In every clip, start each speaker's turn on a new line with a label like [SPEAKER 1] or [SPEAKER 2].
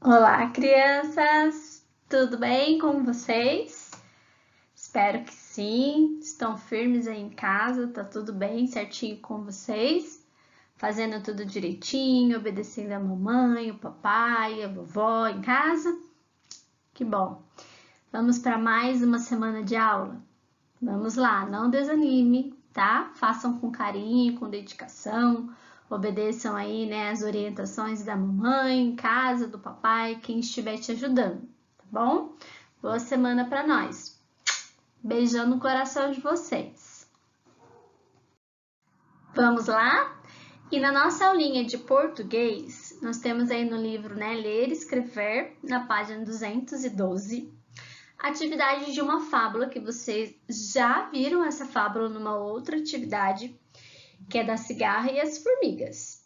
[SPEAKER 1] Olá, crianças! Tudo bem com vocês? Espero que sim. Estão firmes aí em casa, tá tudo bem, certinho com vocês? Fazendo tudo direitinho, obedecendo a mamãe, o papai, a vovó em casa? Que bom! Vamos para mais uma semana de aula? Vamos lá, não desanime, tá? Façam com carinho, com dedicação. Obedeçam aí, né, as orientações da mamãe, em casa, do papai, quem estiver te ajudando, tá bom? Boa semana para nós. Beijão no coração de vocês. Vamos lá? E na nossa aulinha de português, nós temos aí no livro, né, Ler e Escrever, na página 212, atividade de uma fábula que vocês já viram essa fábula numa outra atividade, que é da cigarra e as formigas,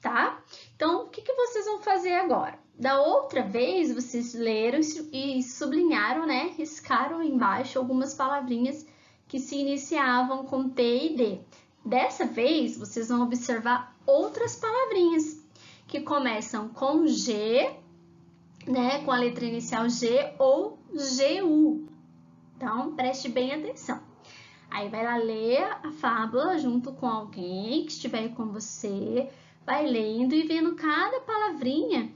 [SPEAKER 1] tá? Então, o que vocês vão fazer agora? Da outra vez, vocês leram e sublinharam, né? Riscaram embaixo algumas palavrinhas que se iniciavam com T e D. Dessa vez, vocês vão observar outras palavrinhas que começam com G, né? Com a letra inicial G ou GU. Então, preste bem atenção. Aí vai lá ler a fábula junto com alguém que estiver com você, vai lendo e vendo cada palavrinha.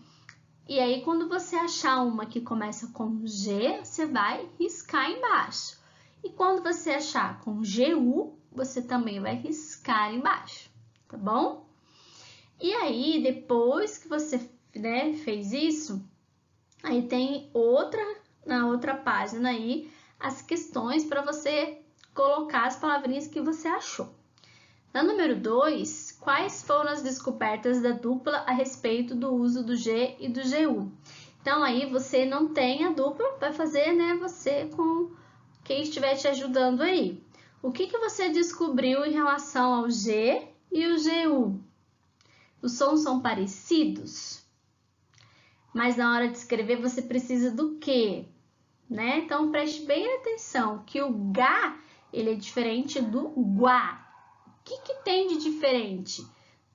[SPEAKER 1] E aí, quando você achar uma que começa com G, você vai riscar embaixo. E quando você achar com GU, você também vai riscar embaixo, tá bom? E aí, depois que você, né, fez isso, aí tem na outra página aí, as questões para você colocar as palavrinhas que você achou. Na número 2, quais foram as descobertas da dupla a respeito do uso do G e do GU? Então, aí você não tem a dupla, vai fazer, né, você com quem estiver te ajudando aí. O que você descobriu em relação ao G e o GU? Os sons são parecidos? Mas na hora de escrever você precisa do quê? Né? Então, preste bem atenção que o G ele é diferente do guá. O que tem de diferente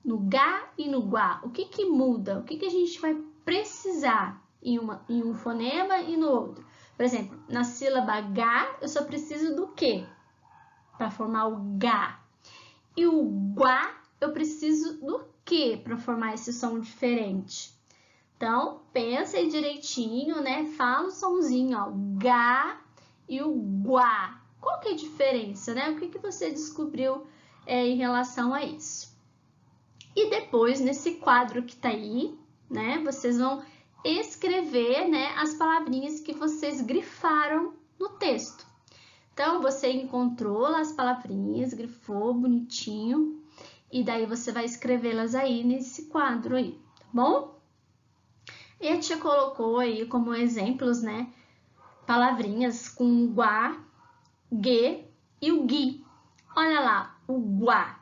[SPEAKER 1] no G e no guá? O que muda? O que a gente vai precisar em um fonema e no outro? Por exemplo, na sílaba G, eu só preciso do quê? Para formar o G. E o guá, eu preciso do quê para formar esse som diferente? Então, pensa aí direitinho, né? Fala o somzinho, ó, G e o guá. Qual que é a diferença, né? O que você descobriu em relação a isso? E depois, nesse quadro que tá aí, né? Vocês vão escrever, né, as palavrinhas que vocês grifaram no texto. Então, você encontrou lá as palavrinhas, grifou bonitinho, e daí você vai escrevê-las aí nesse quadro aí, tá bom? E a tia colocou aí como exemplos, né, palavrinhas com guá, gue e o gui. Olha lá, o guá.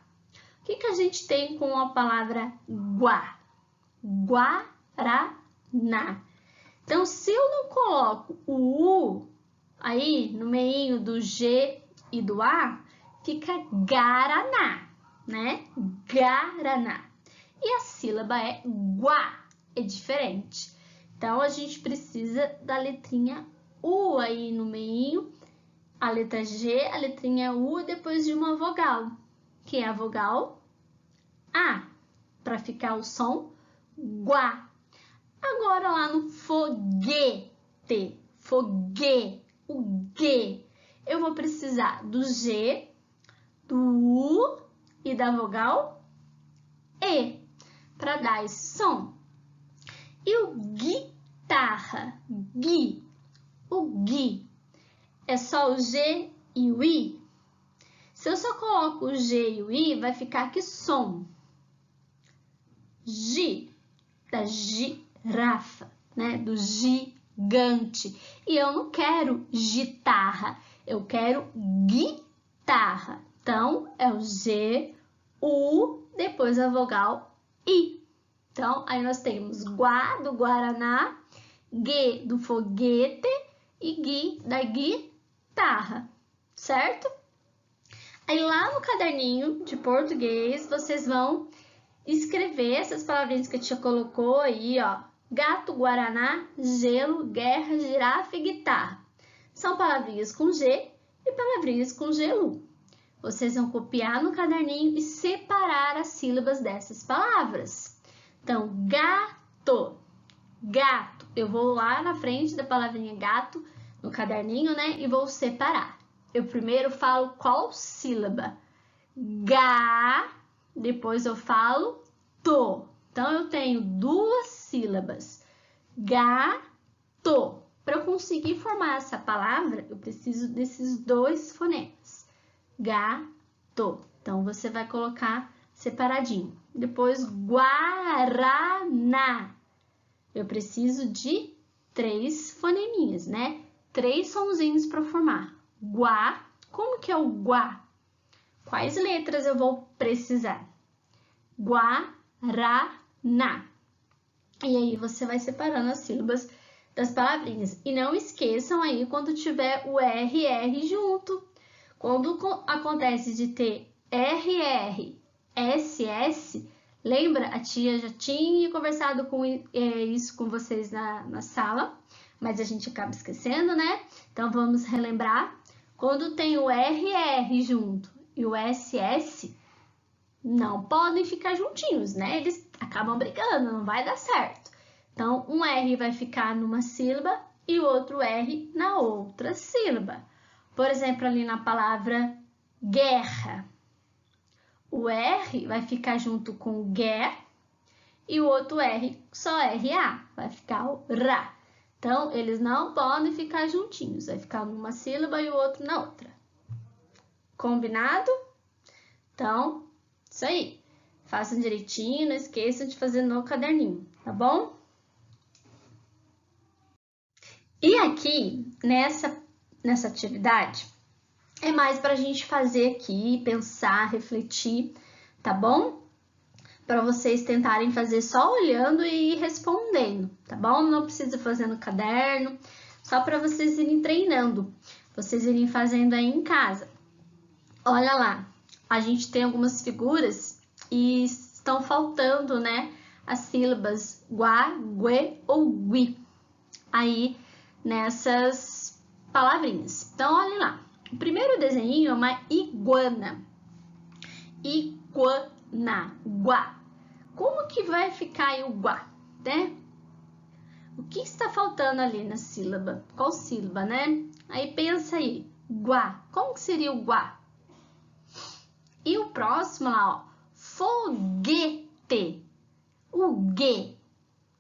[SPEAKER 1] O que a gente tem com a palavra guá? Guaraná. Então, se eu não coloco o U aí no meio do G e do A, fica Guaraná, né? Guaraná. E a sílaba é guá, é diferente. Então, a gente precisa da letrinha U aí no meio, a letra G, a letrinha U depois de uma vogal, que é a vogal A, para ficar o som guá. Agora lá no foguete, o G, eu vou precisar do G, do U e da vogal E para dar esse som. E o guitarra, o gui, é só o G e o I? Se eu só coloco o G e o I, vai ficar que som? G, da girafa, né? Do gigante. E eu não quero guitarra, eu quero guitarra. Então, é o G, U, depois a vogal I. Então, aí nós temos Guá, do Guaraná, G, do foguete e Gui, da guitarra, certo? Aí lá no caderninho de português, vocês vão escrever essas palavrinhas que a tia colocou aí, ó, gato, guaraná, gelo, guerra, girafa e guitarra. São palavrinhas com G e palavrinhas com GU. Vocês vão copiar no caderninho e separar as sílabas dessas palavras. Então, gato, gato. Eu vou lá na frente da palavrinha gato, no caderninho, né? E vou separar. Eu primeiro falo qual sílaba? Ga, depois eu falo to. Então, eu tenho duas sílabas. Gato. Para eu conseguir formar essa palavra, eu preciso desses dois fonemas. Gato. Então, você vai colocar separadinho. Depois, guaraná. Eu preciso de 3 foneminhas, né? 3 sonzinhos para formar. Guá. Como que é o guá? Quais letras eu vou precisar? Guaraná. E aí, você vai separando as sílabas das palavrinhas. E não esqueçam aí quando tiver o RR junto. Quando acontece de ter RR, SS, lembra? A tia já tinha conversado com isso com vocês na sala, mas a gente acaba esquecendo, né? Então, vamos relembrar. Quando tem o RR junto e o SS, não podem ficar juntinhos, né? Eles acabam brigando, não vai dar certo. Então, um R vai ficar numa sílaba e o outro R na outra sílaba. Por exemplo, ali na palavra guerra, o R vai ficar junto com o guer e o outro R só RA, vai ficar o RA. Então, eles não podem ficar juntinhos, vai ficar numa sílaba e o outro na outra. Combinado? Então, isso aí. Façam direitinho, não esqueçam de fazer no caderninho, tá bom? E aqui, nessa atividade, é mais para a gente fazer aqui, pensar, refletir, tá bom? Para vocês tentarem fazer só olhando e respondendo, tá bom? Não precisa fazer no caderno, só para vocês irem treinando, vocês irem fazendo aí em casa. Olha lá, a gente tem algumas figuras e estão faltando, né, as sílabas guá, guê ou gui aí nessas palavrinhas. Então, olha lá. O primeiro desenho é uma iguana. Iguana, guá. Como que vai ficar aí o guá, né? O que está faltando ali na sílaba? Qual sílaba, né? Aí pensa aí, guá. Como que seria o guá? E o próximo lá, ó, foguete. O G.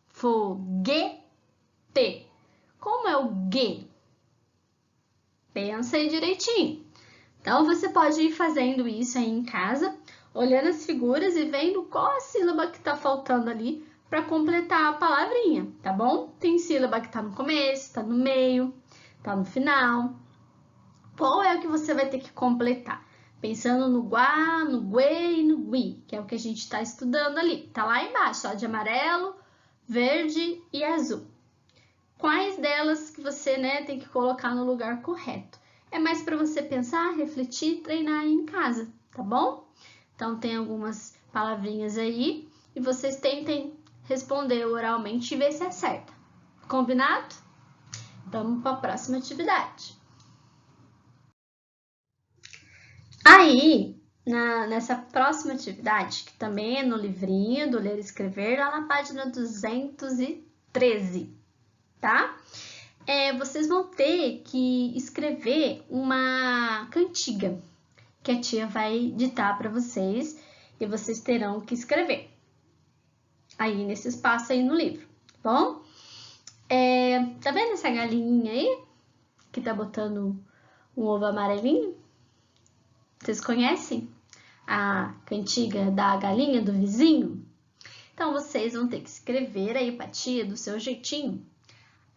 [SPEAKER 1] Foguete. Como é o G? Pensa aí direitinho. Então, você pode ir fazendo isso aí em casa, olhando as figuras e vendo qual a sílaba que está faltando ali para completar a palavrinha, tá bom? Tem sílaba que está no começo, está no meio, está no final. Qual é o que você vai ter que completar? Pensando no guá, no guê e no gui, que é o que a gente está estudando ali. Tá lá embaixo, ó, de amarelo, verde e azul. Quais delas que você, né, tem que colocar no lugar correto? É mais para você pensar, refletir, treinar aí em casa, tá bom? Então, tem algumas palavrinhas aí e vocês tentem responder oralmente e ver se acerta. Combinado? Vamos para a próxima atividade. Aí, nessa próxima atividade, que também é no livrinho do Ler e Escrever, lá na página 213, tá? Vocês vão ter que escrever uma cantiga que a tia vai ditar para vocês e vocês terão que escrever aí nesse espaço aí no livro, tá bom? Tá vendo essa galinha aí que tá botando um ovo amarelinho? Vocês conhecem a cantiga da galinha do vizinho? Então, vocês vão ter que escrever aí pra tia do seu jeitinho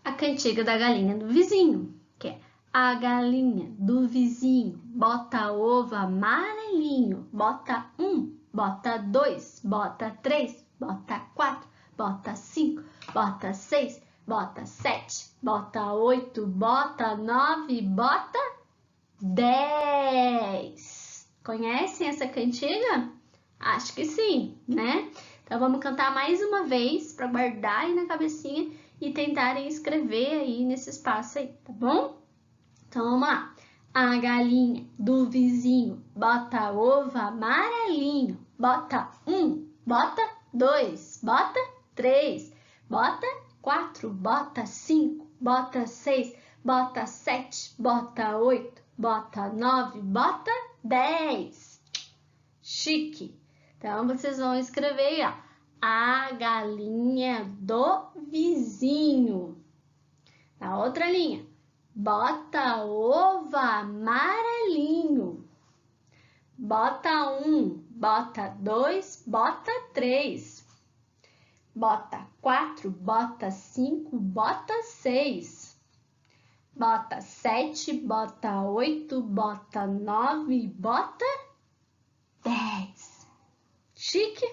[SPEAKER 1] a cantiga da galinha do vizinho, que é a galinha do vizinho bota ovo amarelinho, bota 1, bota 2, bota 3, bota 4, bota 5, bota 6, bota 7, bota 8, bota 9, bota 10. Conhecem essa cantiga? Acho que sim, né? Então, vamos cantar mais uma vez para guardar aí na cabecinha e tentarem escrever aí nesse espaço aí, tá bom? Então, vamos lá. A galinha do vizinho bota ovo amarelinho. Bota 1, bota 2, bota 3, bota 4, bota 5, bota 6, bota 7, bota 8, bota 9, bota 10. Chique! Então, vocês vão escrever aí, ó. A galinha do vizinho. Na outra linha. Bota ovo amarelinho. Bota 1, bota 2, bota 3. Bota 4, bota 5, bota 6. Bota 7, bota 8, bota 9, bota 10. Chique?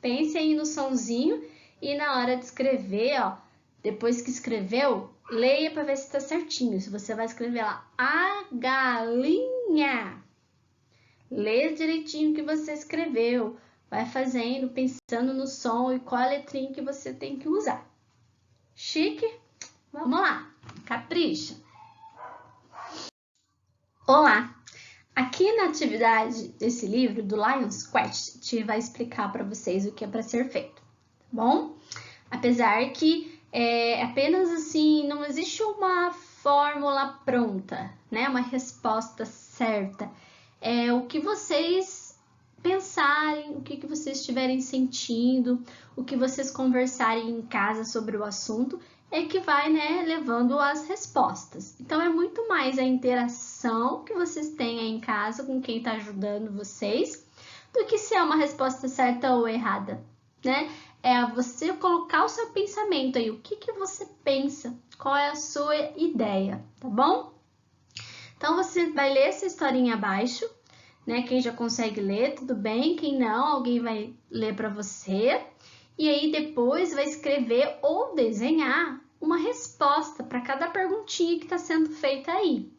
[SPEAKER 1] Pense aí no sonzinho e na hora de escrever, ó, depois que escreveu, leia para ver se está certinho. Se você vai escrever lá, a galinha. Lê direitinho o que você escreveu. Vai fazendo, pensando no som e qual a letrinha que você tem que usar. Chique? Vamos lá, capricha. Olá! Aqui na atividade desse livro, do Lion's Quest, vai explicar para vocês o que é para ser feito, tá bom? Apesar que apenas assim, não existe uma fórmula pronta, né? Uma resposta certa. É o que vocês pensarem, o que vocês estiverem sentindo, o que vocês conversarem em casa sobre o assunto, é que vai, né, levando as respostas. Então, é muito mais a interação que vocês têm aí em casa com quem está ajudando vocês, do que se é uma resposta certa ou errada, né? É você colocar o seu pensamento aí, o que você pensa, qual é a sua ideia, tá bom? Então, você vai ler essa historinha abaixo, né? Quem já consegue ler, tudo bem. Quem não, alguém vai ler para você. E aí, depois vai escrever ou desenhar uma resposta para cada perguntinha que está sendo feita aí.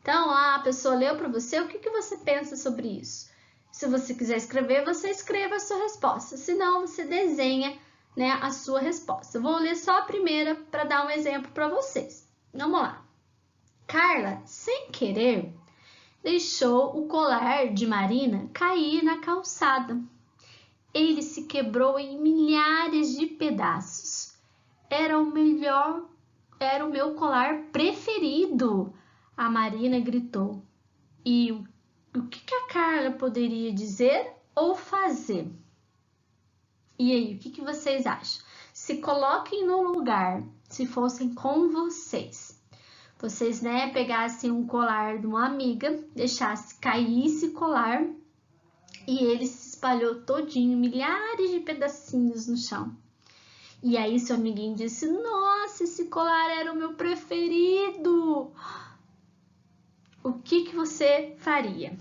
[SPEAKER 1] Então, a pessoa leu para você, o que você pensa sobre isso? Se você quiser escrever, você escreva a sua resposta. Se não, você desenha, né, a sua resposta. Eu vou ler só a primeira para dar um exemplo para vocês. Vamos lá. Carla, sem querer, deixou o colar de Marina cair na calçada. Ele se quebrou em milhares de pedaços. Era o meu colar preferido, a Marina gritou. E o que a Carla poderia dizer ou fazer? E aí, o que vocês acham? Se coloquem no lugar, se fossem com vocês. Vocês, né, pegassem um colar de uma amiga, deixassem cair esse colar e ele se espalhou todinho, milhares de pedacinhos no chão. E aí seu amiguinho disse, nossa, esse colar era o meu preferido. O que você faria?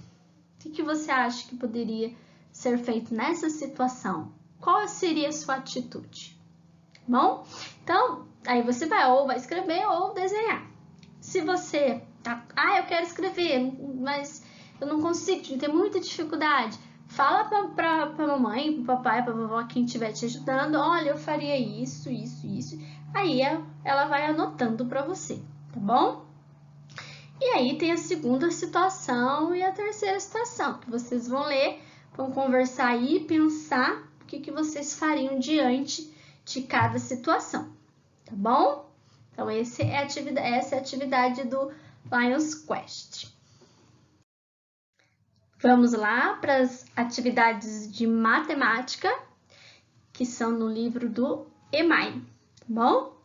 [SPEAKER 1] O que você acha que poderia ser feito nessa situação? Qual seria a sua atitude? Bom, então, aí você vai escrever ou desenhar. Se você eu quero escrever, mas eu não consigo, tem muita dificuldade. Fala para mamãe, para papai, para vovó, quem estiver te ajudando. Olha, eu faria isso, isso, isso. Aí ela vai anotando para você, tá bom? E aí tem a segunda situação e a terceira situação, que vocês vão ler, vão conversar aí e pensar o que vocês fariam diante de cada situação, tá bom? Então, essa é a atividade do Lion's Quest. Vamos lá para as atividades de matemática, que são no livro do EMAI, tá bom?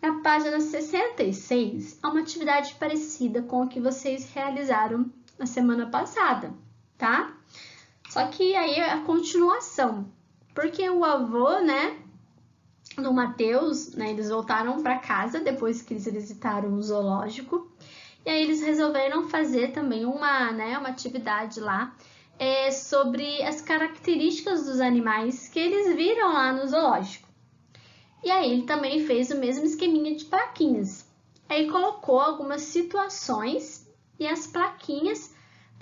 [SPEAKER 1] Na página 66, há uma atividade parecida com a que vocês realizaram na semana passada, tá? Só que aí é a continuação, porque o avô, né, do Matheus, né, eles voltaram para casa depois que eles visitaram o zoológico, e aí eles resolveram fazer também uma atividade lá sobre as características dos animais que eles viram lá no zoológico. E aí ele também fez o mesmo esqueminha de plaquinhas. Aí colocou algumas situações e as plaquinhas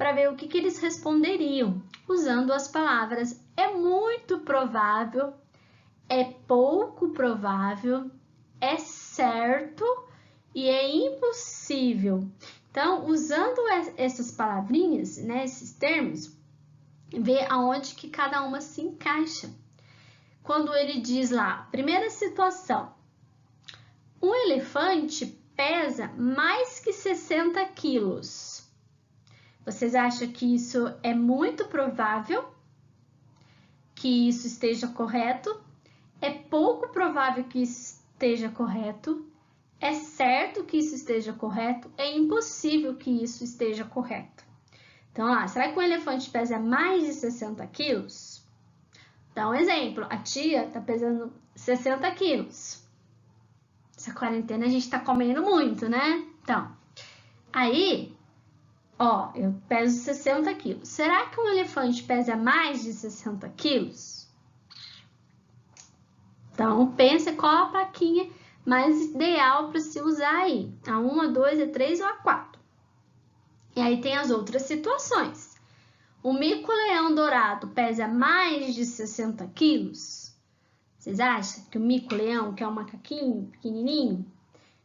[SPEAKER 1] para ver o que eles responderiam, usando as palavras é muito provável, é pouco provável, é certo e é impossível. Então, usando essas palavrinhas, né, esses termos, ver aonde que cada uma se encaixa. Quando ele diz lá, primeira situação, um elefante pesa mais que 60 quilos. Vocês acham que isso é muito provável que isso esteja correto? É pouco provável que isso esteja correto? É certo que isso esteja correto? É impossível que isso esteja correto. Então, lá, será que um elefante pesa mais de 60 quilos? Dá um exemplo, a tia tá pesando 60 quilos. Essa quarentena a gente tá comendo muito, né? Então, aí, ó, eu peso 60 quilos. Será que um elefante pesa mais de 60 quilos? Então, pensa qual a plaquinha mais ideal para se usar aí. A 1, a 2, a 3 ou a 4. E aí tem as outras situações. O mico-leão dourado pesa mais de 60 quilos? Vocês acham que o mico-leão, que é um macaquinho pequenininho,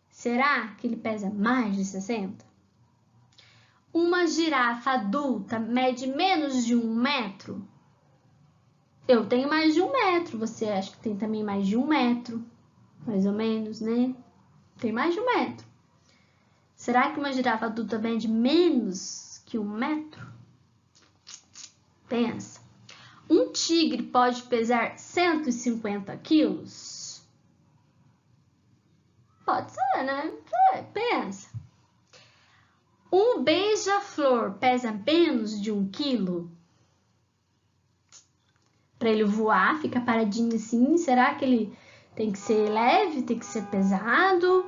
[SPEAKER 1] será que ele pesa mais de 60? Uma girafa adulta mede menos de 1 metro? Eu tenho mais de 1 metro, você acha que tem também mais de 1 metro? Mais ou menos, né? Tem mais de 1 metro. Será que uma girafa adulta mede menos que 1 metro? Pensa. Um tigre pode pesar 150 quilos? Pode ser, né? Pensa. Um beija-flor pesa menos de 1 quilo? Para ele voar, fica paradinho assim, será que ele tem que ser leve, tem que ser pesado?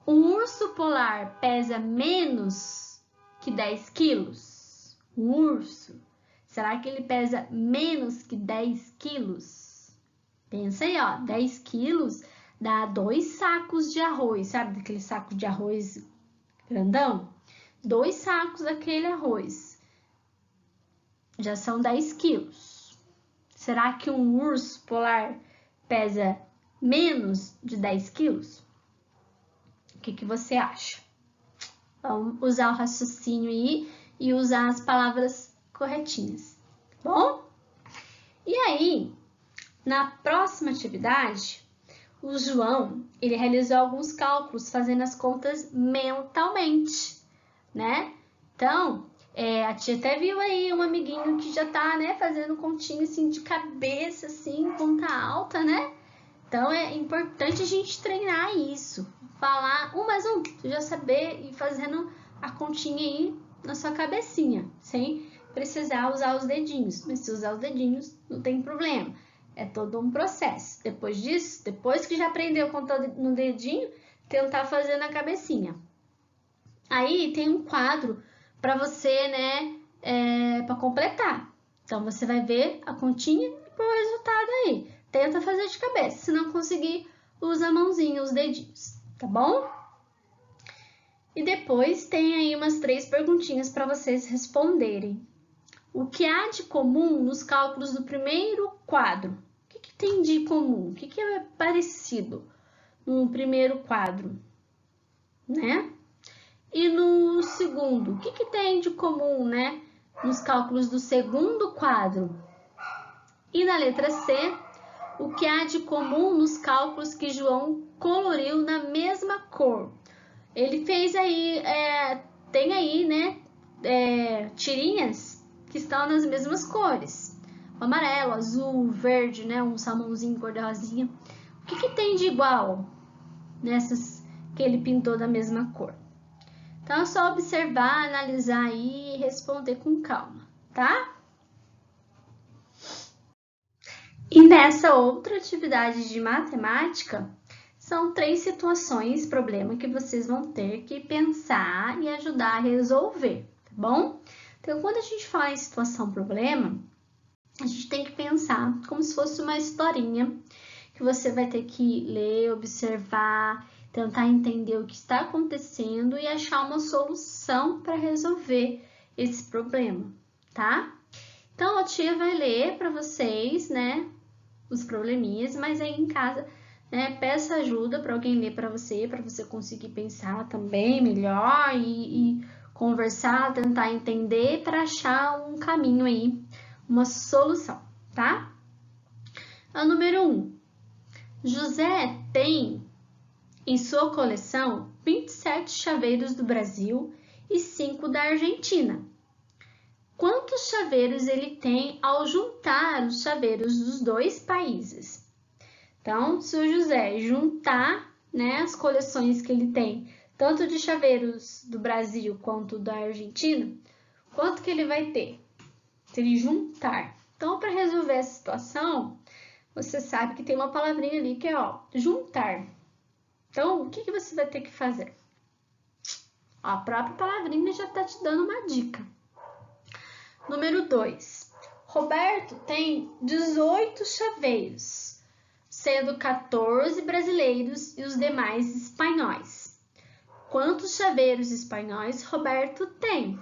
[SPEAKER 1] Um urso polar pesa menos que 10 quilos? Um urso, será que ele pesa menos que 10 quilos? Pensa aí, ó, 10 quilos dá 2 sacos de arroz, sabe daquele saco de arroz grandão? 2 sacos daquele arroz. Já são 10 quilos. Será que um urso polar pesa menos de 10 quilos? O que você acha? Vamos usar o raciocínio aí e usar as palavras corretinhas, tá bom? E aí, na próxima atividade, o João, ele realizou alguns cálculos fazendo as contas mentalmente, né? Então, a tia até viu aí um amiguinho que já tá, né, fazendo continha assim de cabeça, assim, conta alta, né? Então, é importante a gente treinar isso. Falar 1 mais 1, tu já saber e fazendo a continha aí na sua cabecinha, sem precisar usar os dedinhos. Mas se usar os dedinhos, não tem problema. É todo um processo. Depois disso, depois que já aprendeu a contar no dedinho, tentar fazer na cabecinha. Aí tem um quadro para você, né, para completar. Então, você vai ver a continha e pôr o resultado aí. Tenta fazer de cabeça. Se não conseguir, usa a mãozinha, os dedinhos, tá bom? E depois tem aí umas 3 perguntinhas para vocês responderem. O que há de comum nos cálculos do primeiro quadro? O que tem de comum? O que é parecido no primeiro quadro, né? E no segundo, o que tem de comum, né, nos cálculos do segundo quadro? E na letra C, o que há de comum nos cálculos que João coloriu na mesma cor? Ele fez aí, tem aí, né, tirinhas que estão nas mesmas cores. O amarelo, azul, verde, né, um salmãozinho cor de rosinha. O que tem de igual nessas que ele pintou da mesma cor? Então, é só observar, analisar aí e responder com calma, tá? E nessa outra atividade de matemática, são 3 situações, problema que vocês vão ter que pensar e ajudar a resolver, tá bom? Então, quando a gente fala em situação problema, a gente tem que pensar como se fosse uma historinha que você vai ter que ler, observar, tentar entender o que está acontecendo e achar uma solução para resolver esse problema, tá? Então, a tia vai ler para vocês, né, os probleminhas, mas aí em casa, né, peça ajuda para alguém ler para você conseguir pensar também melhor e conversar, tentar entender para achar um caminho aí, uma solução, tá? A número 1. José tem em sua coleção 27 chaveiros do Brasil e 5 da Argentina. Quantos chaveiros ele tem ao juntar os chaveiros dos dois países? Então, se o José juntar, né, as coleções que ele tem, tanto de chaveiros do Brasil quanto da Argentina, quanto que ele vai ter? Se ele juntar. Então, para resolver essa situação, você sabe que tem uma palavrinha ali que é, ó, juntar. Então, o que você vai ter que fazer? Ó, a própria palavrinha já está te dando uma dica. Número 2. Roberto tem 18 chaveiros, sendo 14 brasileiros e os demais espanhóis. Quantos chaveiros espanhóis Roberto tem?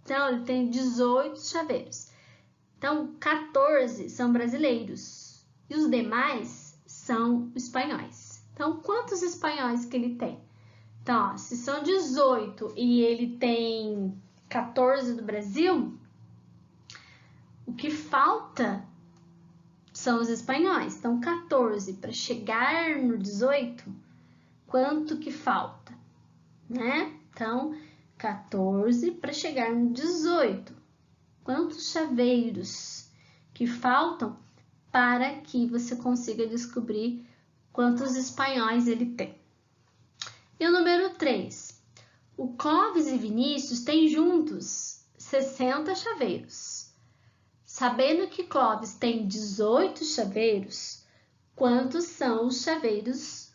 [SPEAKER 1] Então, ele tem 18 chaveiros. Então, 14 são brasileiros e os demais são espanhóis. Então, quantos espanhóis que ele tem? Então, ó, se são 18 e ele tem 14 do Brasil, o que falta são os espanhóis. Então, 14 para chegar no 18, quanto que falta, né? Então, 14 para chegar no 18. Quantos chaveiros que faltam para que você consiga descobrir quantos espanhóis ele tem? E o número 3. O Clóvis e Vinícius têm juntos 60 chaveiros. Sabendo que Clóvis tem 18 chaveiros, quantos são os chaveiros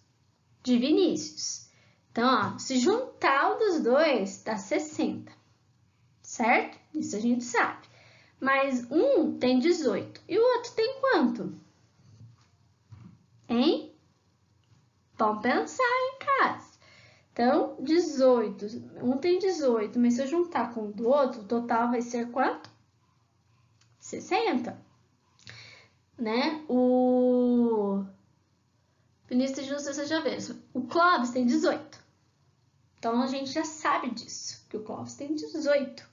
[SPEAKER 1] de Vinícius? Então, ó, se juntar o dos dois, dá 60, certo? Isso a gente sabe. Mas um tem 18 e o outro tem quanto? Hein? Vamos pensar em casa. Então, 18. Um tem 18, mas se eu juntar com o do outro, o total vai ser quanto? 60. Né? O Vinícius tem 60 chaveiros. O Clóvis tem 18. Então, a gente já sabe disso, que o Clóvis tem 18.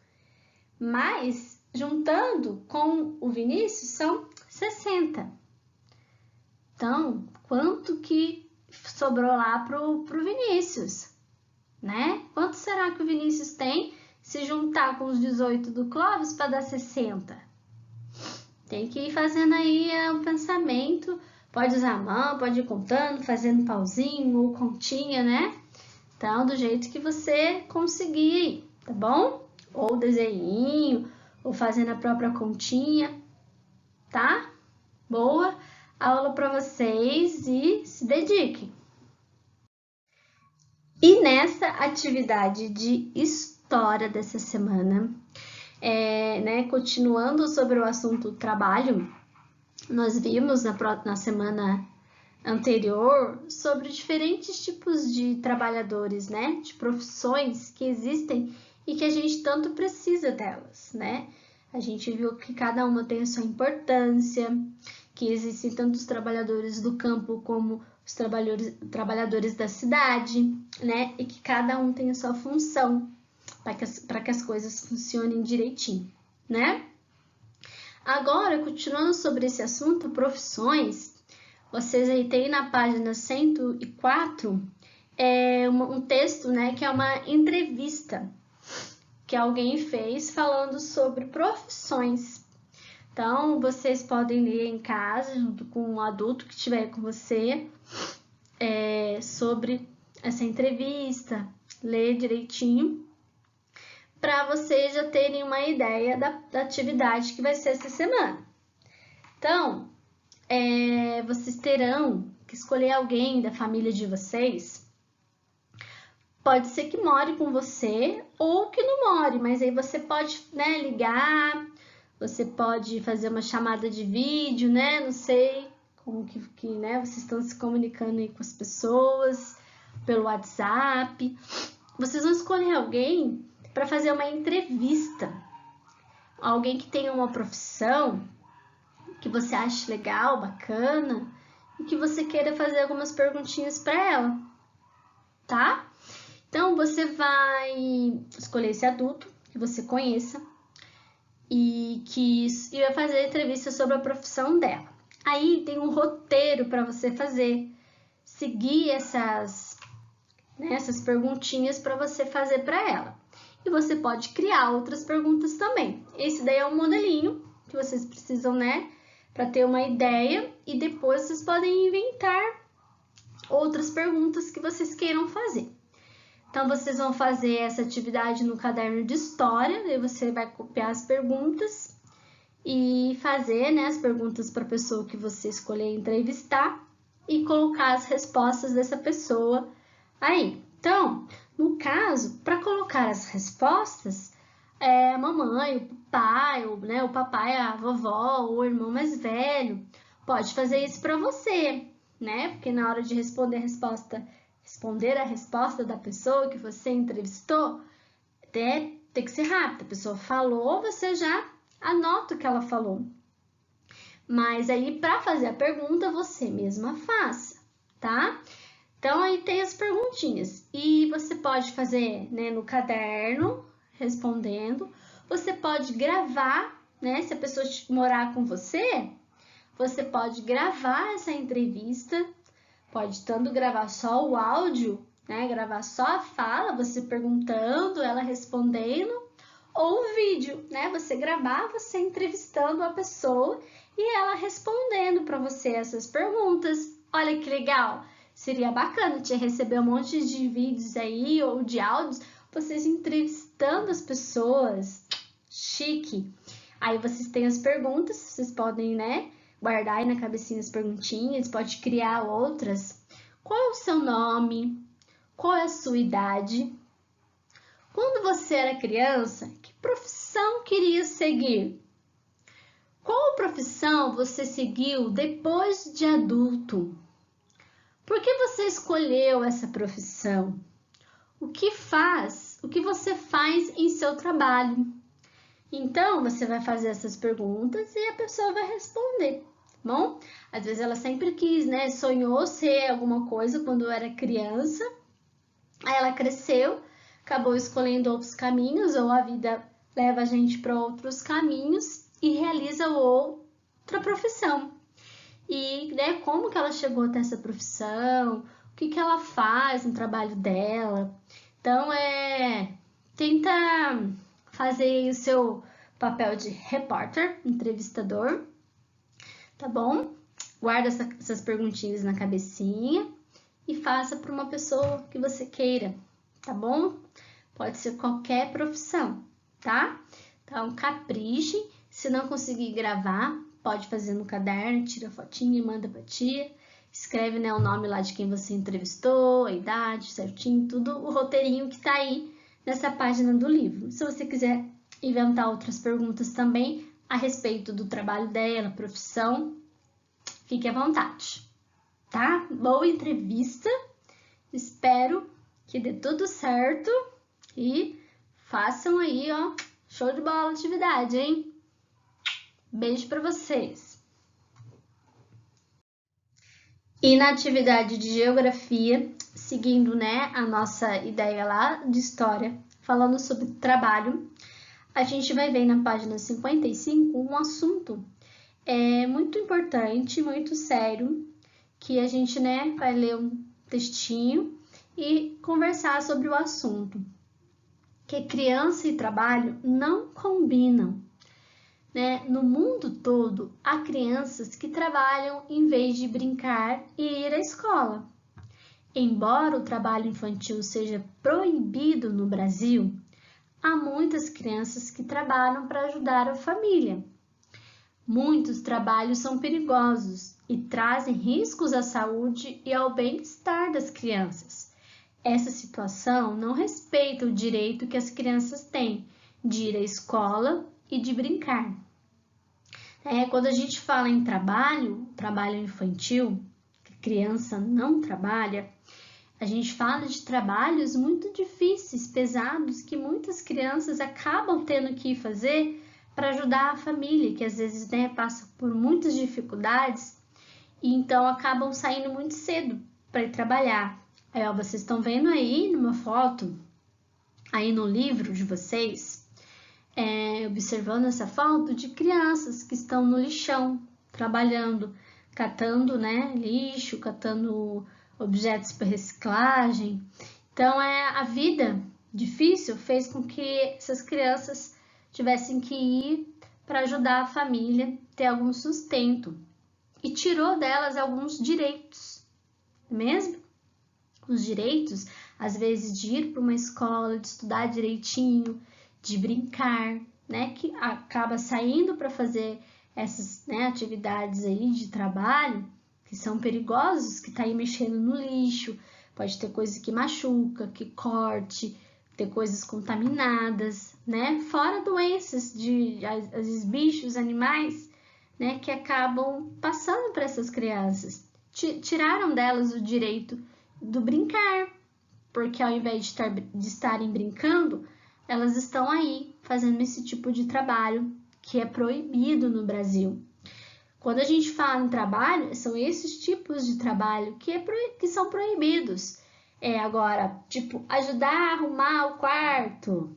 [SPEAKER 1] Mas, juntando com o Vinícius, são 60. Então, quanto que sobrou lá pro Vinícius, né? Quanto será que o Vinícius tem se juntar com os 18 do Clóvis para dar 60? Tem que ir fazendo aí um pensamento, pode usar a mão, pode ir contando, fazendo pauzinho ou continha, né? Então, do jeito que você conseguir aí, tá bom? Ou desenhinho, ou fazendo a própria continha, tá? Boa aula para vocês e se dediquem! E nessa atividade de história dessa semana, continuando sobre o assunto trabalho, nós vimos na semana anterior sobre diferentes tipos de trabalhadores, né? De profissões que existem e que a gente tanto precisa delas, né? A gente viu que cada uma tem a sua importância, que existem tanto os trabalhadores do campo como os trabalhadores da cidade, né? E que cada um tem a sua função para que as coisas funcionem direitinho, né? Agora, continuando sobre esse assunto, profissões, vocês aí tem na página 104 um texto, né? Que é uma entrevista que alguém fez falando sobre profissões. Então, vocês podem ler em casa, junto com um adulto que estiver com você, sobre essa entrevista, ler direitinho, para vocês já terem uma ideia da atividade que vai ser essa semana. Então, vocês terão que escolher alguém da família de vocês. Pode ser que more com você ou que não more, mas aí você pode, né, ligar, você pode fazer uma chamada de vídeo, né? Não sei como que né, vocês estão se comunicando aí com as pessoas. pelo WhatsApp. Vocês vão escolher alguém para fazer uma entrevista. Alguém que tenha uma profissão que você ache legal, bacana, e que você queira fazer algumas perguntinhas para ela, tá? Então, você vai escolher esse adulto que você conheça e vai fazer a entrevista sobre a profissão dela. Aí tem um roteiro para você fazer, seguir essas perguntinhas para você fazer para ela. E você pode criar outras perguntas também. Esse daí é um modelinho que vocês precisam, para ter uma ideia, e depois vocês podem inventar outras perguntas que vocês queiram fazer. Então, vocês vão fazer essa atividade no caderno de história, e você vai copiar as perguntas e fazer, as perguntas para a pessoa que você escolher entrevistar e colocar as respostas dessa pessoa aí. Então, no caso, para colocar as respostas, a mamãe, o pai, o papai, a vovó, ou o irmão mais velho, pode fazer isso para você, Porque na hora de responder a resposta da pessoa que você entrevistou, tem que ser rápido. A pessoa falou, você já anota o que ela falou. Mas aí, para fazer a pergunta, você mesma faça, tá? Então, aí tem as perguntinhas. E você pode fazer, no caderno, respondendo. Você pode gravar, Se a pessoa morar com você, você pode gravar essa entrevista. Pode tanto gravar só o áudio, Gravar só a fala, você perguntando, ela respondendo, ou o vídeo, Você gravar, você entrevistando a pessoa e ela respondendo para você essas perguntas. Olha que legal! Seria bacana te receber um monte de vídeos aí ou de áudios, vocês entrevistando as pessoas. Chique! Aí vocês têm as perguntas, vocês podem, guardar aí na cabecinha as perguntinhas, pode criar outras. Qual é o seu nome? Qual é a sua idade? Quando você era criança, que profissão queria seguir? Qual profissão você seguiu depois de adulto? Por que você escolheu essa profissão? O que você faz em seu trabalho? Então, você vai fazer essas perguntas e a pessoa vai responder, bom? Às vezes ela sempre quis, sonhou ser alguma coisa quando era criança, aí ela cresceu, acabou escolhendo outros caminhos, ou a vida leva a gente para outros caminhos e realiza outra profissão. E, como que ela chegou até essa profissão, o que ela faz no trabalho dela. Então, tenta fazer o seu papel de repórter, entrevistador, tá bom? Guarda essas perguntinhas na cabecinha e faça para uma pessoa que você queira, tá bom? Pode ser qualquer profissão, tá? Então, capriche. Se não conseguir gravar, pode fazer no caderno, tira a fotinha e manda pra tia. Escreve, o nome lá de quem você entrevistou, a idade, certinho, tudo o roteirinho que tá aí nessa página do livro. Se você quiser inventar outras perguntas também a respeito do trabalho dela, profissão, fique à vontade, tá? Boa entrevista, espero que dê tudo certo e façam aí, show de bola atividade, hein? Beijo para vocês! E na atividade de geografia, seguindo, a nossa ideia lá de história, falando sobre trabalho, a gente vai ver na página 55 um assunto muito importante, muito sério, que a gente, vai ler um textinho e conversar sobre o assunto, que criança e trabalho não combinam. No mundo todo, há crianças que trabalham em vez de brincar e ir à escola. Embora o trabalho infantil seja proibido no Brasil, há muitas crianças que trabalham para ajudar a família. Muitos trabalhos são perigosos e trazem riscos à saúde e ao bem-estar das crianças. Essa situação não respeita o direito que as crianças têm de ir à escola e de brincar. Quando a gente fala em trabalho infantil, que criança não trabalha, A gente fala de trabalhos muito difíceis, pesados, que muitas crianças acabam tendo que fazer para ajudar a família, que às vezes, né, passa por muitas dificuldades e então acabam saindo muito cedo para ir trabalhar. Aí, ó, vocês estão vendo aí numa foto, aí no livro de vocês, observando essa foto de crianças que estão no lixão, trabalhando, catando, né, lixo, catando objetos para reciclagem. Então, a vida difícil fez com que essas crianças tivessem que ir para ajudar a família a ter algum sustento e tirou delas alguns direitos, mesmo? Os direitos, às vezes, de ir para uma escola, de estudar direitinho, de brincar, né? Que acaba saindo para fazer essas, né, atividades aí de trabalho que são perigosos, que tá aí mexendo no lixo, pode ter coisa que machuca, que corte, ter coisas contaminadas, né? Fora doenças de, às vezes, bichos, animais, né, que acabam passando para essas crianças. Tiraram delas o direito do brincar, porque ao invés de estarem brincando, elas estão aí fazendo esse tipo de trabalho que é proibido no Brasil. Quando a gente fala em trabalho, são esses tipos de trabalho que são proibidos. Agora, tipo, ajudar a arrumar o quarto,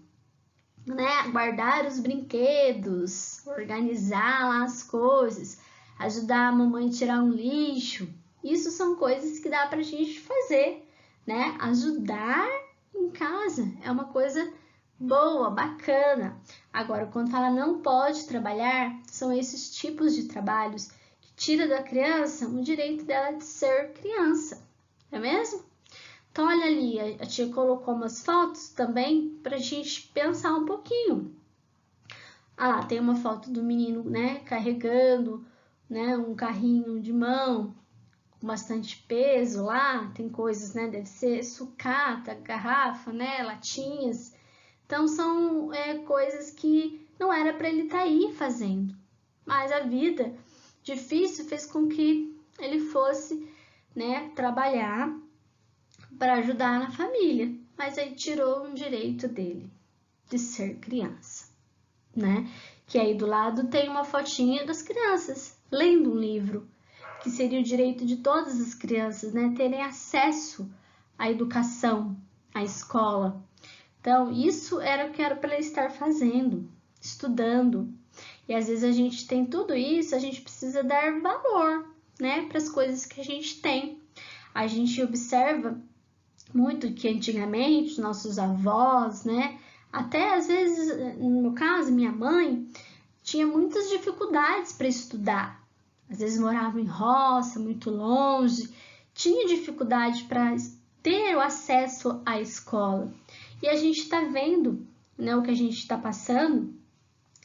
[SPEAKER 1] né? Guardar os brinquedos, organizar lá as coisas, ajudar a mamãe a tirar um lixo. Isso são coisas que dá pra gente fazer, né? Ajudar em casa é uma coisa boa, bacana. Agora, quando fala não pode trabalhar, são esses tipos de trabalhos que tira da criança o direito dela de ser criança, não é mesmo? Então, olha ali, a tia colocou umas fotos também para a gente pensar um pouquinho. Ah lá, tem uma foto do menino, né, carregando, né, um carrinho de mão com bastante peso lá, tem coisas, né, deve ser sucata, garrafa, né, latinhas. Então, são coisas que não era para ele estar aí fazendo. Mas a vida difícil fez com que ele fosse, né, trabalhar para ajudar na família, mas aí tirou um direito dele de ser criança, né? Que aí do lado tem uma fotinha das crianças lendo um livro, que seria o direito de todas as crianças, né, terem acesso à educação, à escola. Então, isso era o que era para ele estar fazendo, estudando. E às vezes a gente tem tudo isso, a gente precisa dar valor, né, para as coisas que a gente tem. A gente observa muito que antigamente nossos avós, né, até às vezes, no meu caso, minha mãe, tinha muitas dificuldades para estudar. Às vezes morava em roça, muito longe, tinha dificuldade para ter o acesso à escola. E a gente está vendo, né, o que a gente está passando,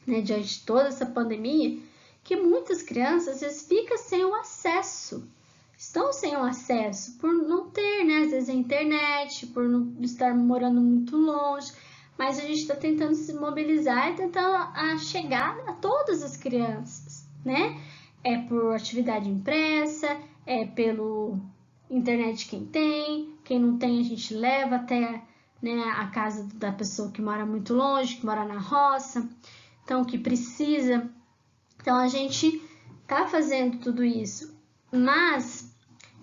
[SPEAKER 1] né, diante de toda essa pandemia, que muitas crianças às vezes ficam sem o acesso. Estão sem o acesso por não ter, né, às vezes a internet, por não estar morando muito longe, mas a gente está tentando se mobilizar e tentando chegar a todas as crianças, né? É por atividade impressa, é pelo internet quem não tem a gente leva até, né, a casa da pessoa que mora muito longe, que mora na roça, então que precisa. Então a gente tá fazendo tudo isso, mas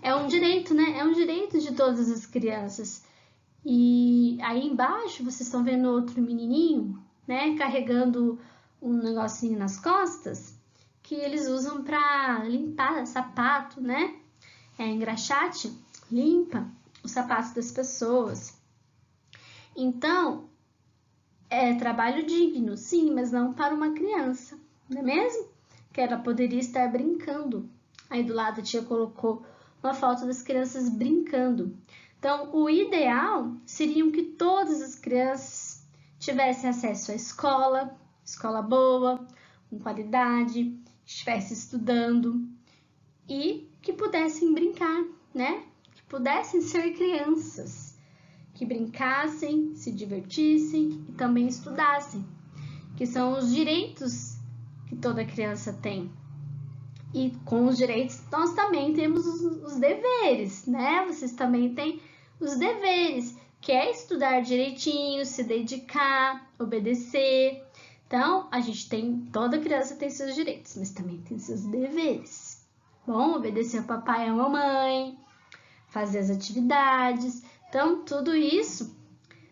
[SPEAKER 1] é um direito, né? É um direito de todas as crianças. E aí embaixo vocês estão vendo outro menininho, né, carregando um negocinho nas costas que eles usam para limpar sapato, né? Engraxate limpa os sapatos das pessoas. Então, é trabalho digno, sim, mas não para uma criança, não é mesmo? Que ela poderia estar brincando. Aí do lado a tia colocou uma foto das crianças brincando. Então, o ideal seria que todas as crianças tivessem acesso à escola boa, com qualidade, estivessem estudando e que pudessem brincar, né? Que pudessem ser crianças, que brincassem, se divertissem e também estudassem, que são os direitos que toda criança tem. E com os direitos nós também temos os deveres, né? Vocês também têm os deveres, que é estudar direitinho, se dedicar, obedecer. Então, toda criança tem seus direitos, mas também tem seus deveres. Bom, obedecer ao papai e à mamãe, fazer as atividades. Então, tudo isso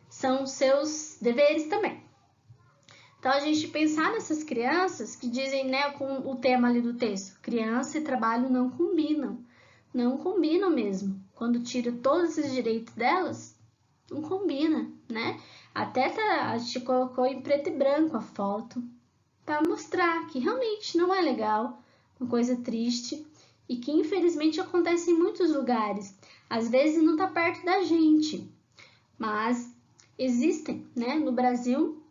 [SPEAKER 1] são seus deveres também. Então, a gente pensar nessas crianças que dizem, né, com o tema ali do texto, criança e trabalho não combinam. Não combinam mesmo. Quando tira todos esses direitos delas, não combina, né? Até a gente colocou em preto e branco a foto para mostrar que realmente não é legal, uma coisa triste e que infelizmente acontece em muitos lugares. Às vezes não está perto da gente, mas existem, né? No Brasil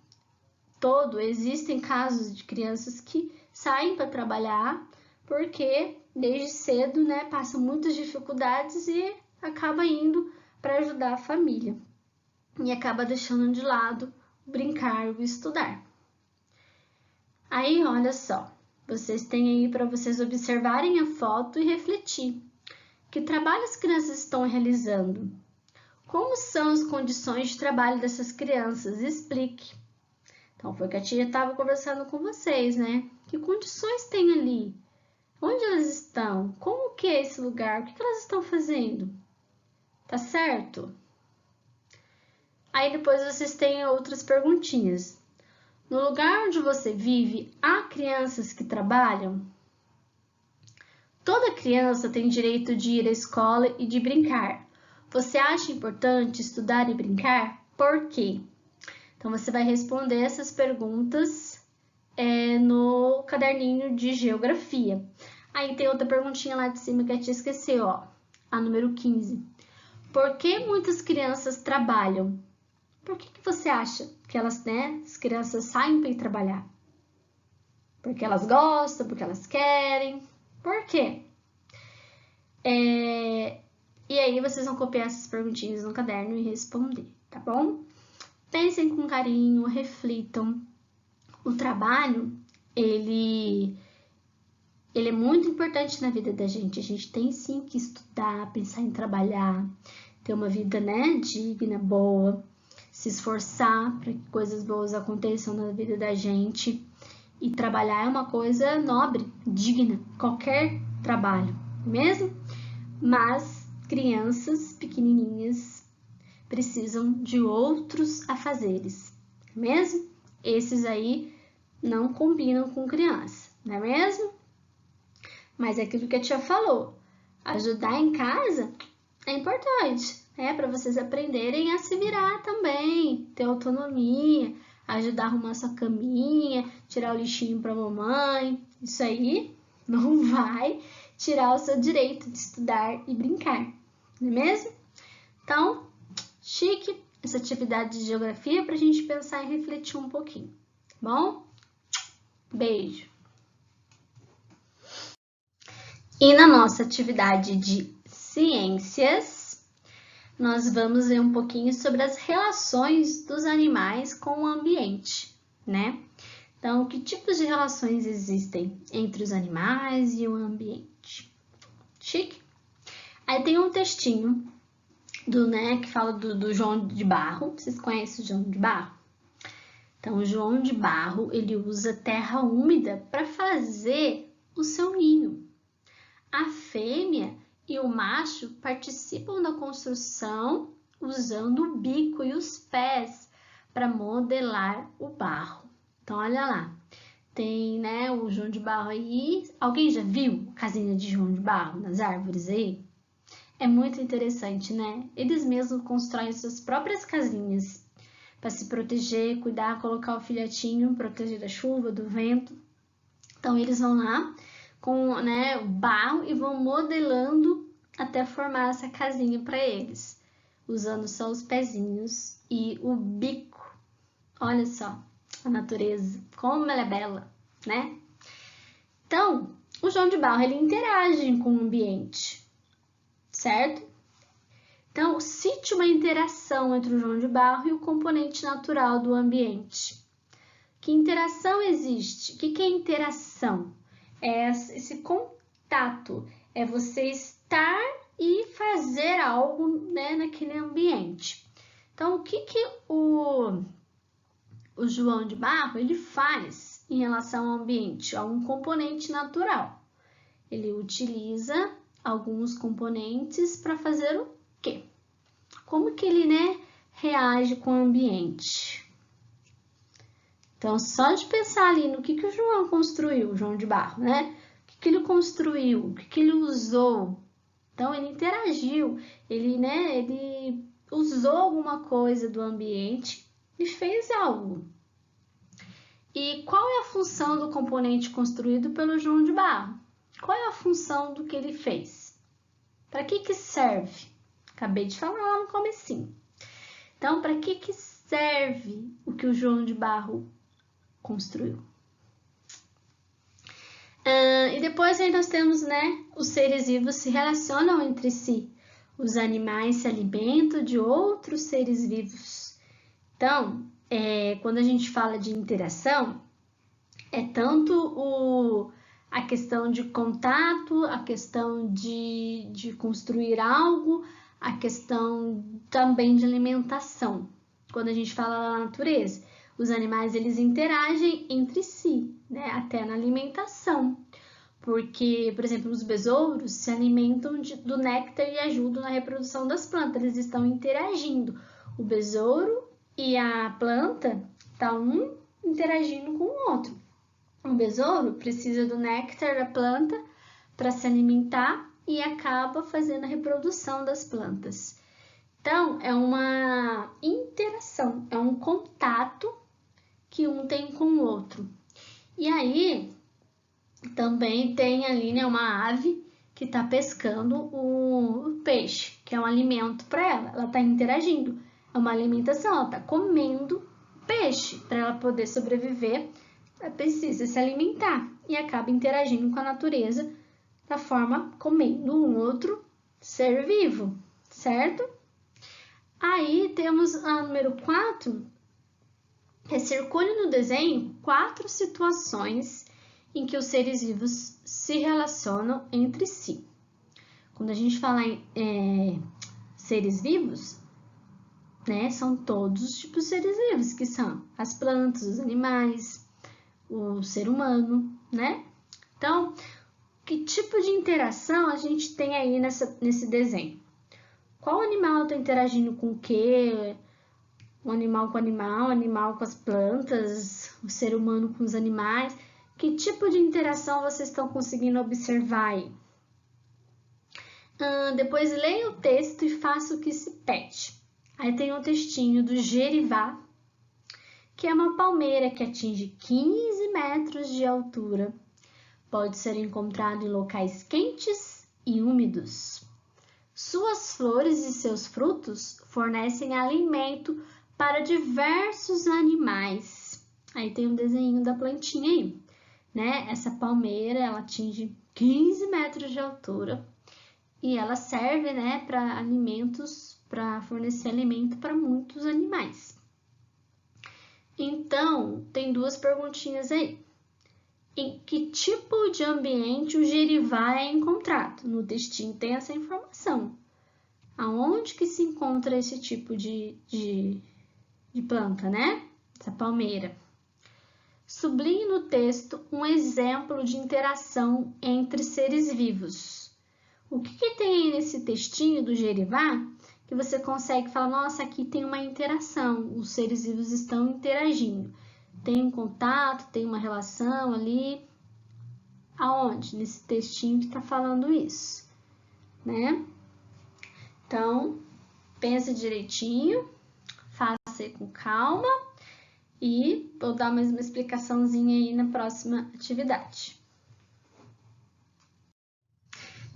[SPEAKER 1] todo existem casos de crianças que saem para trabalhar porque desde cedo, né, passam muitas dificuldades e acaba indo para ajudar a família e acaba deixando de lado o brincar, o estudar. Aí, olha só, vocês têm aí para vocês observarem a foto e refletir. Que trabalho as crianças estão realizando? Como são as condições de trabalho dessas crianças? Explique. Então, foi que a tia estava conversando com vocês, né? Que condições tem ali? Onde elas estão? Como que é esse lugar? O que elas estão fazendo? Tá certo? Aí depois vocês têm outras perguntinhas. No lugar onde você vive, há crianças que trabalham? Toda criança tem direito de ir à escola e de brincar. Você acha importante estudar e brincar? Por quê? Então, você vai responder essas perguntas no caderninho de geografia. Aí tem outra perguntinha lá de cima que a tia esqueceu, ó. A número 15. Por que muitas crianças trabalham? Por que você acha que elas, né, as crianças saem para ir trabalhar? Porque elas gostam, porque elas querem. Por quê? E aí vocês vão copiar essas perguntinhas no caderno e responder, tá bom? Pensem com carinho, reflitam. O trabalho, ele é muito importante na vida da gente. A gente tem sim que estudar, pensar em trabalhar, ter uma vida, né, digna, boa, se esforçar para que coisas boas aconteçam na vida da gente. E trabalhar é uma coisa nobre, digna, qualquer trabalho, mesmo? Mas crianças pequenininhas precisam de outros afazeres, mesmo? Esses aí não combinam com criança, não é mesmo? Mas é aquilo que a tia falou, ajudar em casa é importante, né? Para vocês aprenderem a se virar também, ter autonomia, ajudar a arrumar sua caminha, tirar o lixinho para a mamãe. Isso aí não vai tirar o seu direito de estudar e brincar, não é mesmo? Então, chique essa atividade de geografia para a gente pensar e refletir um pouquinho, tá bom? Beijo! E na nossa atividade de ciências, nós vamos ver um pouquinho sobre as relações dos animais com o ambiente, né? Então, que tipos de relações existem entre os animais e o ambiente? Chique? Aí tem um textinho que fala do João de Barro. Vocês conhecem o João de Barro? Então, o João de Barro, ele usa terra úmida para fazer o seu ninho. A fêmea e o macho participam da construção usando o bico e os pés para modelar o barro. Então, olha lá, tem, né, o João de Barro aí. Alguém já viu a casinha de João de Barro nas árvores aí? É muito interessante, né? Eles mesmos constroem suas próprias casinhas para se proteger, cuidar, colocar o filhotinho, proteger da chuva, do vento. Então, eles vão lá com, né, o barro e vão modelando até formar essa casinha para eles, usando só os pezinhos e o bico. Olha só a natureza, como ela é bela, né? Então, o João de Barro, ele interage com o ambiente, certo? Então, cite uma interação entre o João de Barro e o componente natural do ambiente. Que interação existe? O que é interação? É esse contato, é você estar e fazer algo, né, naquele ambiente. Então, o que o João de Barro ele faz em relação ao ambiente? A um componente natural. Ele utiliza alguns componentes para fazer o quê? Como que ele, né, reage com o ambiente? Então, só de pensar ali no que o João construiu, o João de Barro, né? O que ele construiu, o que ele usou. Então, ele interagiu, ele usou alguma coisa do ambiente e fez algo. E qual é a função do componente construído pelo João de Barro? Qual é a função do que ele fez? Para que serve? Acabei de falar lá no comecinho. Então, para que serve o que o João de Barro construiu? E depois aí nós temos, né, os seres vivos se relacionam entre si. Os animais se alimentam de outros seres vivos. Então, quando a gente fala de interação, é tanto a questão de contato, a questão de construir algo, a questão também de alimentação. Quando a gente fala da natureza, os animais eles interagem entre si, né? Até na alimentação. Porque, por exemplo, os besouros se alimentam do néctar e ajudam na reprodução das plantas. Eles estão interagindo. O besouro e a planta estão interagindo com o outro. O besouro precisa do néctar da planta para se alimentar e acaba fazendo a reprodução das plantas. Então, é uma interação, é um contato que um tem com o outro. E aí, também tem ali, né, uma ave que está pescando o peixe, que é um alimento para ela. Ela está interagindo, é uma alimentação, ela está comendo peixe. Para ela poder sobreviver, ela precisa se alimentar e acaba interagindo com a natureza da forma comendo um outro ser vivo, certo? Aí temos a número 4, que circule no desenho 4 situações em que os seres vivos se relacionam entre si. Quando a gente fala em seres vivos, né, são todos os tipos de seres vivos, que são as plantas, os animais, o ser humano, né? Então, que tipo de interação a gente tem aí nesse desenho? Qual animal está interagindo com o quê? Um animal com animal com as plantas, o ser humano com os animais. Que tipo de interação vocês estão conseguindo observar aí? Depois leia o texto e faça o que se pede. Aí tem um textinho do gerivá, que é uma palmeira que atinge 15 metros de altura. Pode ser encontrado em locais quentes e úmidos. Suas flores e seus frutos fornecem alimento para diversos animais. Aí tem um desenho da plantinha aí, né? Essa palmeira, ela atinge 15 metros de altura e ela serve, né, para alimentos, para fornecer alimento para muitos animais. Então, tem 2 perguntinhas aí. Em que tipo de ambiente o gerivá é encontrado? No textinho tem essa informação. Aonde que se encontra esse tipo de planta, né? Essa palmeira. Sublinhe no texto um exemplo de interação entre seres vivos. O que tem nesse textinho do gerivá que você consegue falar, nossa, aqui tem uma interação, os seres vivos estão interagindo. Tem um contato, tem uma relação ali. Aonde? Nesse textinho que está falando isso, né? Então, pensa direitinho, faça aí com calma e vou dar mais uma explicaçãozinha aí na próxima atividade.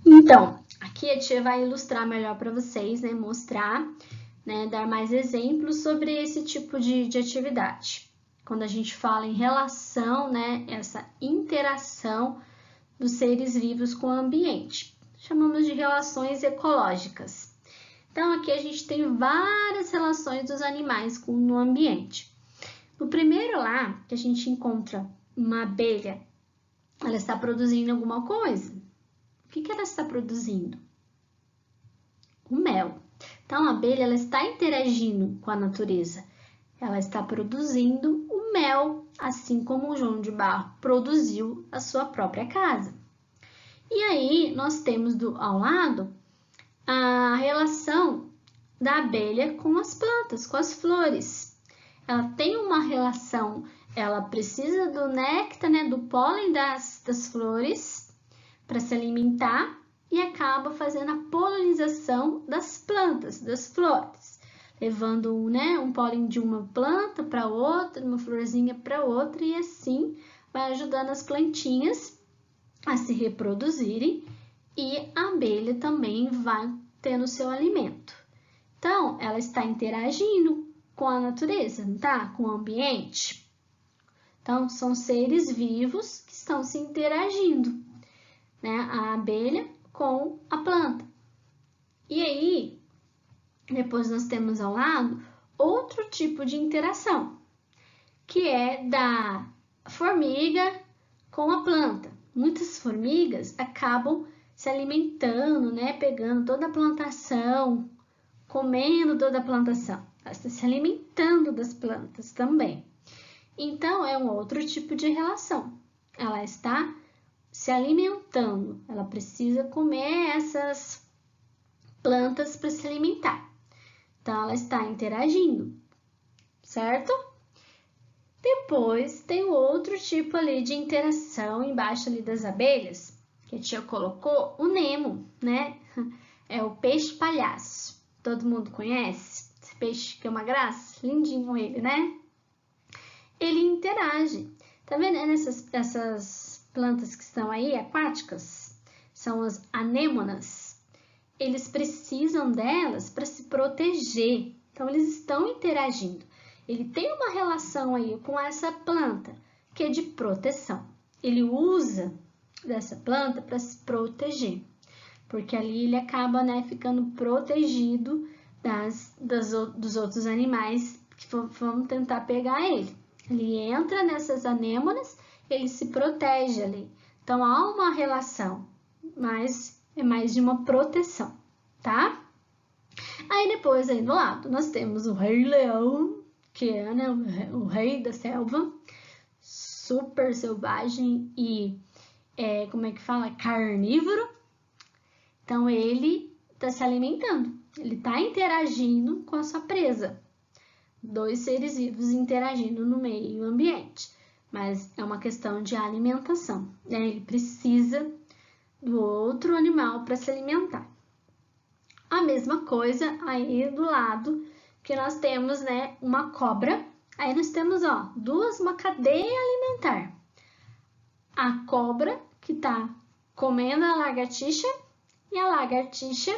[SPEAKER 1] Então, aqui a tia vai ilustrar melhor para vocês, né? Mostrar, né? Dar mais exemplos sobre esse tipo de atividade. Quando a gente fala em relação, né? Essa interação dos seres vivos com o ambiente. Chamamos de relações ecológicas. Então, aqui a gente tem várias relações dos animais no ambiente. No primeiro lá, que a gente encontra uma abelha, ela está produzindo alguma coisa. O que ela está produzindo? o mel. Então, a abelha ela está interagindo com a natureza. Ela está produzindo o mel, assim como o João de Barro produziu a sua própria casa. E aí, nós temos ao lado a relação da abelha com as plantas, com as flores. Ela tem uma relação, ela precisa do néctar, né, do pólen das flores para se alimentar e acaba fazendo a polinização das plantas, das flores, levando, né, um pólen de uma planta para outra, uma florzinha para outra e assim vai ajudando as plantinhas a se reproduzirem e a abelha também vai tendo seu alimento. Então, ela está interagindo com a natureza, não tá? Com o ambiente. Então, são seres vivos que estão se interagindo, né? A abelha com a planta. E aí, depois nós temos ao lado outro tipo de interação, que é da formiga com a planta. Muitas formigas acabam se alimentando, né? Pegando toda a plantação, comendo toda a plantação. Ela está se alimentando das plantas também. Então, é um outro tipo de relação. Ela está se alimentando, ela precisa comer essas plantas para se alimentar. Então, ela está interagindo, certo? Depois, tem outro tipo ali de interação embaixo ali das abelhas, que a tia colocou, o Nemo, né? É o peixe palhaço. Todo mundo conhece? Esse peixe que é uma graça? Lindinho ele, né? Ele interage. Tá vendo? Essas plantas que estão aí, aquáticas, são as anêmonas. Eles precisam delas para se proteger. Então, eles estão interagindo. Ele tem uma relação aí com essa planta, que é de proteção. Ele usa dessa planta para se proteger, porque ali ele acaba, né, ficando protegido dos outros animais que vão tentar pegar ele. Ele entra nessas anêmonas, ele se protege ali. Então, há uma relação, mas é mais de uma proteção, tá? Aí, depois, aí do lado, nós temos o Rei Leão, que é, né, o rei da selva, super selvagem e, como é que fala? Carnívoro. Então, ele está se alimentando, ele está interagindo com a sua presa. Dois seres vivos interagindo no meio ambiente, mas é uma questão de alimentação, né? Ele precisa do outro animal para se alimentar. A mesma coisa aí do lado que nós temos, né, uma cobra. Aí nós temos, ó, uma cadeia alimentar. A cobra que está comendo a lagartixa e a lagartixa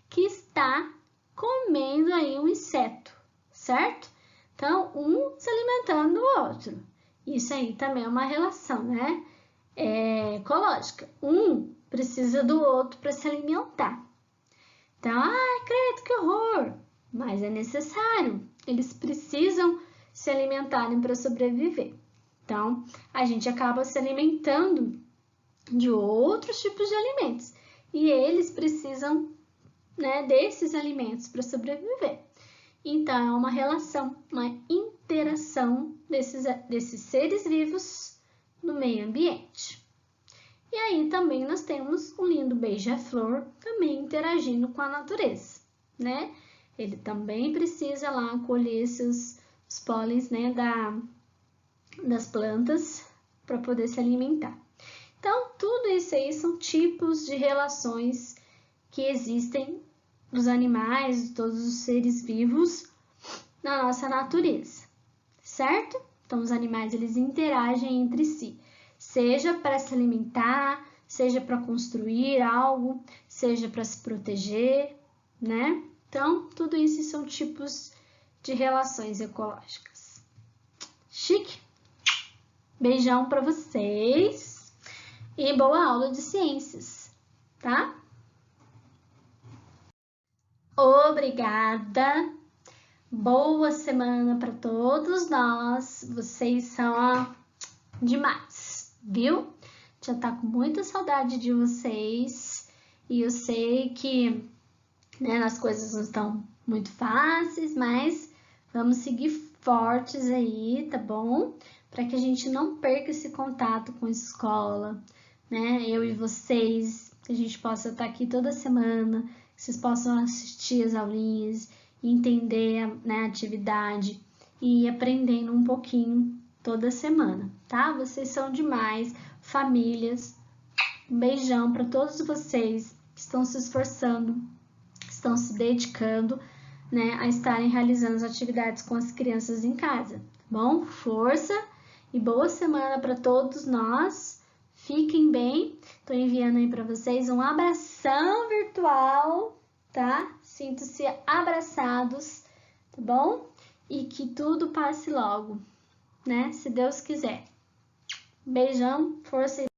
[SPEAKER 1] que está comendo aí um inseto, certo? Então, um se alimentando do outro. Isso aí também é uma relação, né? Ecológica. Um precisa do outro para se alimentar. Então, credo, que horror! Mas é necessário. Eles precisam se alimentarem para sobreviver. Então, a gente acaba se alimentando de outros tipos de alimentos. E eles precisam, né, desses alimentos para sobreviver. Então, é uma relação, uma interação desses seres vivos no meio ambiente. E aí também nós temos um lindo beija-flor também interagindo com a natureza, né? Ele também precisa lá colher os pólens, né, das plantas para poder se alimentar. Então, tudo isso aí são tipos de relações que existem dos animais, de todos os seres vivos na nossa natureza, certo? Então, os animais, eles interagem entre si, seja para se alimentar, seja para construir algo, seja para se proteger, né? Então, tudo isso são tipos de relações ecológicas. Chique? Beijão para vocês e boa aula de ciências, tá? Obrigada! Boa semana para todos nós. Vocês são demais, viu? Já tá com muita saudade de vocês e eu sei que né? As coisas não estão muito fáceis, mas vamos seguir fortes aí, tá bom? Para que a gente não perca esse contato com a escola, né? Eu e vocês, que a gente possa estar aqui toda semana, que vocês possam assistir as aulinhas, entender, né, a atividade e ir aprendendo um pouquinho toda semana, tá? Vocês são demais, famílias. Um beijão para todos vocês que estão se esforçando, estão se dedicando, né, a estarem realizando as atividades com as crianças em casa, tá bom? Força e boa semana para todos nós. Fiquem bem. Tô enviando aí para vocês um abração virtual, tá? Sintam-se abraçados, tá bom? E que tudo passe logo, né? Se Deus quiser. Beijão, força e